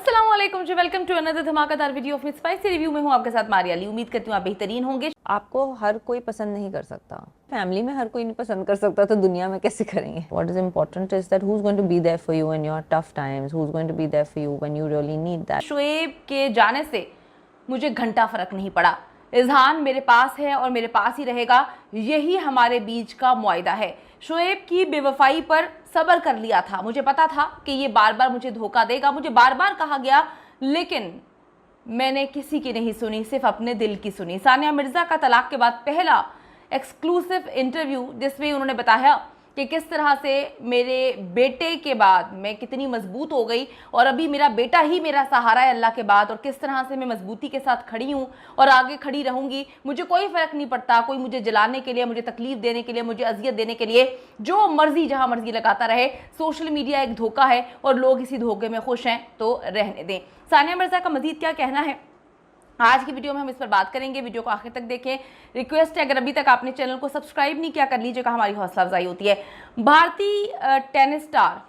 अस्सलामुअलैकुम जी, welcome to another धमाकेदार video of spicy review में हूँ आपके साथ मारिया अली। उम्मीद करती हूँ आप बेहतरीन होंगे। आपको हर कोई पसंद नहीं कर सकता, फैमिली में हर कोई नहीं पसंद कर सकता, तो दुनिया में कैसे करेंगे। What is important is that who is going to be there for you in your tough times, who is going to be there for you when you really need that. Shoaib के जाने से मुझे घंटा फर्क नहीं पड़ा। इज़हान मेरे पास है और मेरे पास ही रहेगा, यही हमारे बीच का मुआहदा है। शोएब की बेवफाई पर सब्र कर लिया था। मुझे पता था कि ये बार बार मुझे धोखा देगा, मुझे बार बार कहा गया, लेकिन मैंने किसी की नहीं सुनी, सिर्फ अपने दिल की सुनी। सानिया मिर्ज़ा का तलाक के बाद पहला एक्सक्लूसिव इंटरव्यू जिसमें उन्होंने बताया कि किस तरह से मेरे बेटे के बाद मैं कितनी मजबूत हो गई और अभी मेरा बेटा ही मेरा सहारा है अल्लाह के बाद, और किस तरह से मैं मजबूती के साथ खड़ी हूँ और आगे खड़ी रहूँगी। मुझे कोई फ़र्क नहीं पड़ता, कोई मुझे जलाने के लिए, मुझे तकलीफ़ देने के लिए, मुझे अजियत देने के लिए जो मर्जी जहाँ मर्जी लगाता रहे। सोशल मीडिया एक धोखा है और लोग इसी धोखे में खुश हैं, तो रहने दें। सानिया मिर्ज़ा का मज़ीद क्या कहना है, आज की वीडियो में हम इस पर बात करेंगे। वीडियो को आखिर तक देखें। रिक्वेस्ट है, अगर अभी तक आपने चैनल को सब्सक्राइब नहीं किया कर लीजिएगा, हमारी हौसला अफजाई होती है। भारतीय टेनिस स्टार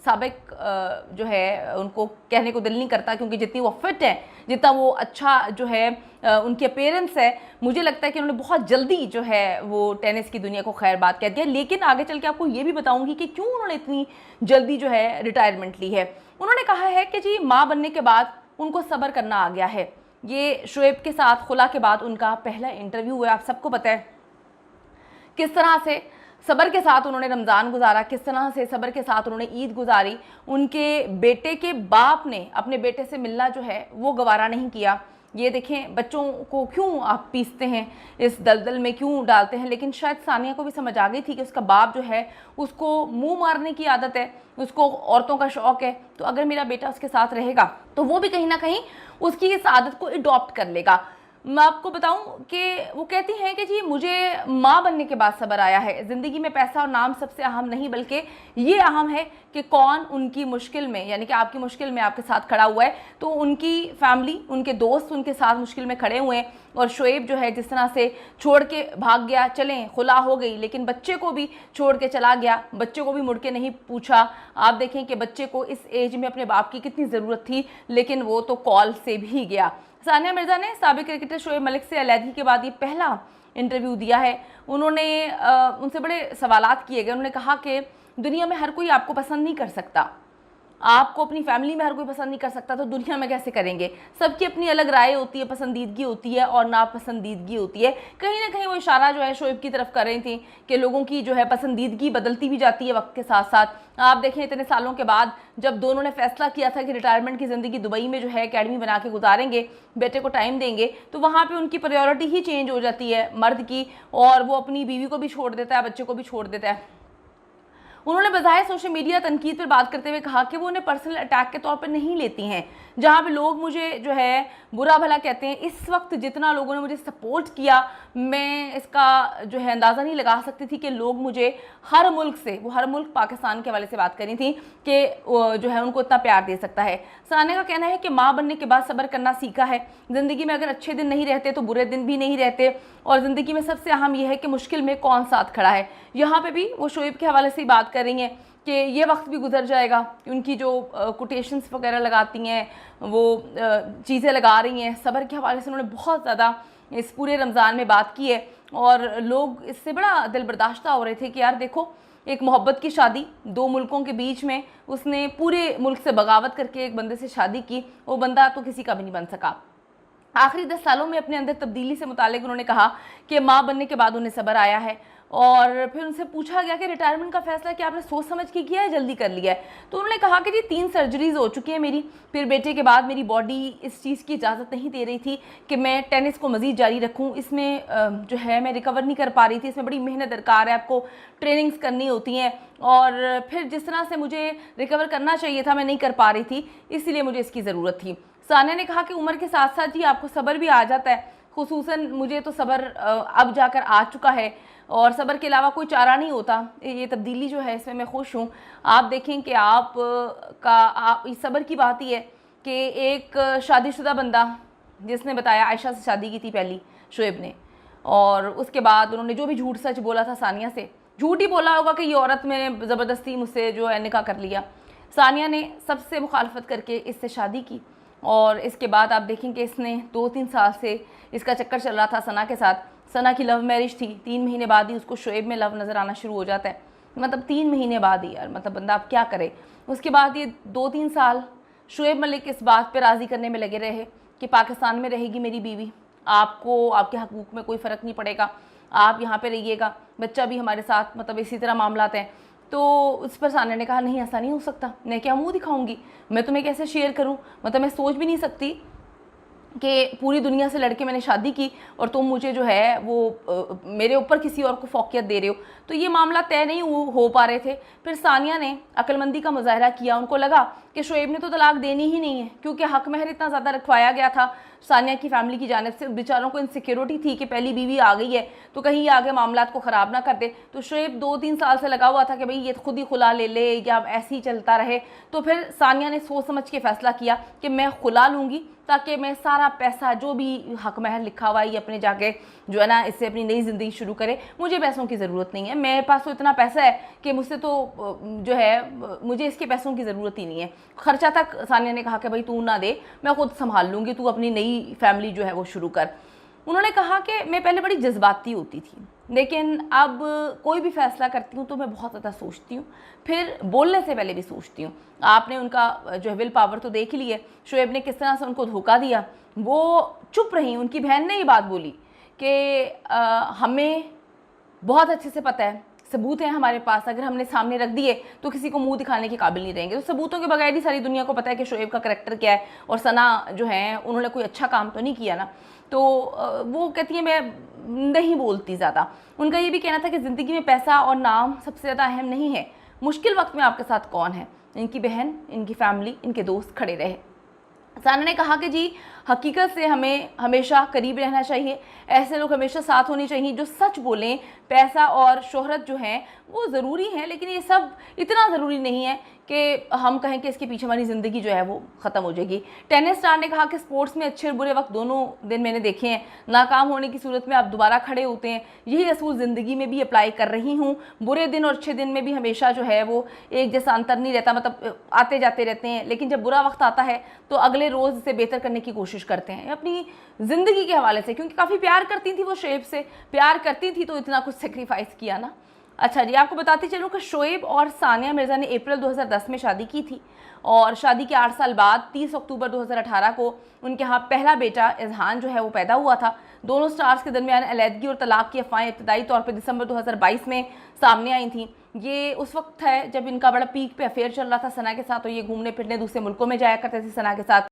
साबिक जो है, उनको कहने को दिल नहीं करता क्योंकि जितनी वो फिट है, जितना वो अच्छा जो है उनकी अपीयरेंस है, मुझे लगता है कि उन्होंने बहुत जल्दी जो है वो टेनिस की दुनिया को खैरबाद कह दिया। लेकिन आगे चल के आपको ये भी बताऊंगी कि क्यों उन्होंने इतनी जल्दी जो है रिटायरमेंट ली है। उन्होंने कहा है कि जी माँ बनने के बाद उनको सब्र करना आ गया है। ये शोएब के साथ खुला के बाद उनका पहला इंटरव्यू है। आप सबको पता है किस तरह से सब्र के साथ उन्होंने रमज़ान गुजारा, किस तरह से सब्र के साथ उन्होंने ईद गुजारी। उनके बेटे के बाप ने अपने बेटे से मिलना जो है वो गवारा नहीं किया। ये देखें, बच्चों को क्यों आप पीसते हैं, इस दलदल में क्यों डालते हैं। लेकिन शायद सानिया को भी समझ आ गई थी कि उसका बाप जो है उसको मुंह मारने की आदत है, उसको औरतों का शौक़ है, तो अगर मेरा बेटा उसके साथ रहेगा तो वो भी कहीं ना कहीं उसकी इस आदत को अडॉप्ट कर लेगा। मैं आपको बताऊं कि वो कहती हैं कि जी मुझे माँ बनने के बाद सब्र आया है। ज़िंदगी में पैसा और नाम सबसे अहम नहीं, बल्कि ये अहम है कि कौन उनकी मुश्किल में, यानी कि आपकी मुश्किल में आपके साथ खड़ा हुआ है। तो उनकी फैमिली, उनके दोस्त उनके साथ मुश्किल में खड़े हुए हैं। और शोएब जो है जिस तरह से छोड़ के भाग गया, चलें खुला हो गई, लेकिन बच्चे को भी छोड़ के चला गया, बच्चे को भी मुड़ के नहीं पूछा। आप देखें कि बच्चे को इस एज में अपने बाप की कितनी ज़रूरत थी, लेकिन वो तो कॉल से भी गया। सानिया मिर्ज़ा ने साबिक क्रिकेटर शोएब मलिक से अलहदगी के बाद ये पहला इंटरव्यू दिया है। उन्होंने उनसे बड़े सवालात किए गए। उन्होंने कहा कि दुनिया में हर कोई आपको पसंद नहीं कर सकता, आपको अपनी फैमिली में हर कोई पसंद नहीं कर सकता, तो दुनिया में कैसे करेंगे। सबकी अपनी अलग राय होती है, पसंदीदगी होती है और नापसंदीदगी होती है। कहीं ना कहीं वो इशारा जो है शोएब की तरफ कर रही थी कि लोगों की जो है पसंदीदगी बदलती भी जाती है वक्त के साथ साथ। आप देखें, इतने सालों के बाद जब दोनों ने फैसला किया था कि रिटायरमेंट की ज़िंदगी दुबई में जो है अकेडमी बना के गुजारेंगे, बेटे को टाइम देंगे, तो वहाँ पर उनकी प्रायोरिटी ही चेंज हो जाती है मर्द की, और वो अपनी बीवी को भी छोड़ देता है, बच्चे को भी छोड़ देता है। उन्होंने बज़ाहिर सोशल मीडिया तनकीद पर बात करते हुए कहा कि वो उन्हें पर्सनल अटैक के तौर पर नहीं लेती हैं। जहाँ पे लोग मुझे जो है बुरा भला कहते हैं, इस वक्त जितना लोगों ने मुझे सपोर्ट किया, मैं इसका जो है अंदाज़ा नहीं लगा सकती थी कि लोग मुझे हर मुल्क से, वो हर मुल्क पाकिस्तान के हवाले से बात करी थी कि जो है उनको इतना प्यार दे सकता है। सानिया का कहना है कि माँ बनने के बाद सब्र करना सीखा है। ज़िंदगी में अगर अच्छे दिन नहीं रहते तो बुरे दिन भी नहीं रहते, और ज़िंदगी में सबसे अहम यह है कि मुश्किल में कौन साथ खड़ा है। यहाँ पर भी वो शोएब के हवाले से ही बात कर रही हैं कि ये वक्त भी गुजर जाएगा। उनकी जो कोटेशंस वगैरह लगाती हैं, वो चीज़ें लगा रही हैं, सब्र के हवाले से उन्होंने बहुत ज़्यादा इस पूरे रमज़ान में बात की है। और लोग इससे बड़ा दिल बर्दाश्ता हो रहे थे कि यार देखो, एक मोहब्बत की शादी दो मुल्कों के बीच में, उसने पूरे मुल्क से बगावत करके एक बंदे से शादी की, वो बंदा तो किसी का भी नहीं बन सका। आखिरी 10 सालों में अपने अंदर तब्दीली से मुतालिक उन्होंने कहा कि माँ बनने के बाद उन्हें सब्र आया है। और फिर उनसे पूछा गया कि रिटायरमेंट का फैसला क्या आपने सोच समझ के किया है, जल्दी कर लिया है। तो उन्होंने कहा कि जी 3 सर्जरीज हो चुकी है मेरी, फिर बेटे के बाद मेरी बॉडी इस चीज़ की इजाज़त नहीं दे रही थी कि मैं टेनिस को मज़ीद जारी रखूँ। इसमें जो है मैं रिकवर नहीं कर पा रही थी, इसमें बड़ी मेहनत दरकार है, आपको ट्रेनिंग्स करनी होती हैं, और फिर जिस तरह से मुझे रिकवर करना चाहिए था मैं नहीं कर पा रही थी, इसलिए मुझे इसकी ज़रूरत थी। सानिया ने कहा कि उम्र के साथ साथ ही आपको सब्र भी आ जाता है, खुसूसन मुझे तो सब्र अब जाकर आ चुका है, और सब्र के अलावा कोई चारा नहीं होता। ये तब्दीली जो है इसमें मैं खुश हूँ। आप देखें कि आप इस सब्र की बात ही है कि एक शादीशुदा बंदा जिसने बताया आयशा से शादी की थी पहली शोएब ने, और उसके बाद उन्होंने जो भी झूठ सच बोला था सानिया से, झूठ ही बोला होगा कि ये औरत में ज़बरदस्ती मुझसे जो है निकाह कर लिया। सानिया ने सबसे मुखालफत करके इससे शादी की और इसके बाद आप देखें कि इसने 2-3 साल से इसका चक्कर चल रहा था सना के साथ। सना की लव मैरिज थी, 3 महीने बाद ही उसको शोएब में लव नज़र आना शुरू हो जाता है। मतलब 3 महीने बाद ही यार, मतलब बंदा अब क्या करे। उसके बाद ये 2-3 साल शोएब मलिक इस बात पे राज़ी करने में लगे रहे कि पाकिस्तान में रहेगी मेरी बीवी, आपको आपके हकूक़ में कोई फ़र्क नहीं पड़ेगा, आप यहाँ पे रहिएगा, बच्चा भी हमारे साथ, मतलब इसी तरह मामलात हैं। तो उस पर सानिया ने कहा नहीं, ऐसा नहीं हो सकता, मैं क्या मुंह दिखाऊंगी, मैं तुम्हें कैसे शेयर करूं, मतलब मैं सोच भी नहीं सकती कि पूरी दुनिया से लड़के मैंने शादी की और तुम मुझे जो है वो मेरे ऊपर किसी और को फौकियत दे रहे हो। तो ये मामला तय नहीं हो पा रहे थे। फिर सानिया ने अक्लमंदी का मुजाहरा किया। उनको लगा कि शोएब ने तो तलाक देनी ही नहीं है, क्योंकि हक महर इतना ज़्यादा रखवाया गया था सानिया की फैमिली की जानिब से। बेचारों को इनसिक्योरिटी थी कि पहली बीवी आ गई है तो कहीं ये आगे मामलात को ख़राब ना कर दे। तो शोएब 2-3 साल से लगा हुआ था कि भाई ये खुद ही खुला ले ले या ऐसे ही चलता रहे। तो फिर सानिया ने सोच समझ के फैसला किया कि मैं खुला लूँगी ताकि मैं सारा पैसा जो भी हक महर लिखा हुआ है ये अपने जाके जो है ना इससे अपनी नई ज़िंदगी शुरू करे। मुझे पैसों की ज़रूरत नहीं है, मेरे पास तो इतना पैसा है कि मुझसे तो जो है मुझे इसके पैसों की ज़रूरत ही नहीं है। खर्चा तक सानिया ने कहा कि भाई तू ना दे, मैं खुद संभाल लूँगी, तू अपनी नई फैमिली जो है वो शुरू कर। उन्होंने कहा कि मैं पहले बड़ी जज्बाती होती थी, लेकिन अब कोई भी फैसला करती हूँ तो मैं बहुत ज़्यादा सोचती हूँ, फिर बोलने से पहले भी सोचती हूँ। आपने उनका जो है विल पावर तो देख ही है, शोएब ने किस तरह से उनको धोखा दिया। वो चुप रही, उनकी बहन ने ये बात बोली कि हमें बहुत अच्छे से पता है, सबूत हैं हमारे पास, अगर हमने सामने रख दिए तो किसी को मुंह दिखाने के काबिल नहीं रहेंगे। तो सबूतों के बगैर ही सारी दुनिया को पता है कि शोएब का करैक्टर क्या है और सना जो है उन्होंने कोई अच्छा काम तो नहीं किया ना। तो वो कहती है मैं नहीं बोलती ज़्यादा। उनका ये भी कहना था कि ज़िंदगी में पैसा और नाम सबसे ज़्यादा अहम नहीं है, मुश्किल वक्त में आपके साथ कौन है, इनकी बहन, इनकी फैमिली, इनके दोस्त खड़े रहे। सानिया ने कहा कि जी हकीकत से हमें हमेशा करीब रहना चाहिए, ऐसे लोग हमेशा साथ होने चाहिए जो सच बोलें। पैसा और शोहरत जो है वो ज़रूरी है, लेकिन ये सब इतना ज़रूरी नहीं है कि हम कहें कि इसके पीछे हमारी ज़िंदगी जो है वो ख़त्म हो जाएगी। टेनिस स्टार ने कहा कि स्पोर्ट्स में अच्छे और बुरे वक्त दोनों दिन मैंने देखे हैं, नाकाम होने की सूरत में आप दोबारा खड़े होते हैं, यही असूल ज़िंदगी में भी अप्लाई कर रही हूँ। बुरे दिन और अच्छे दिन में भी हमेशा जो है वो एक जैसा अंतर नहीं रहता, मतलब आते जाते रहते हैं, लेकिन जब बुरा वक्त आता है तो अगले रोज़ से बेहतर करने की कोशिश करते हैं अपनी ज़िंदगी के हवाले से, क्योंकि काफ़ी प्यार करती थी वो शोएब से, प्यार करती थी तो इतना कुछ सेक्रीफाइस किया ना। अच्छा जी, आपको बताती चलूँ कि शोएब और सानिया मिर्ज़ा ने अप्रैल 2010 में शादी की थी और शादी के 8 साल बाद 30 अक्टूबर 2018 को उनके यहाँ पहला बेटा इज़हान जो है वो पैदा हुआ था। दोनों स्टार्स के दरमियान अलैदगी और तलाक की अफवाहें इब्तदाई तौर पर दिसंबर 2022 में सामने आई थी। ये उस वक्त है जब इनका बड़ा पीक पे अफेयर चल रहा था सना के साथ, और ये घूमने फिरने दूसरे मुल्कों में जाया करते थे सना के साथ।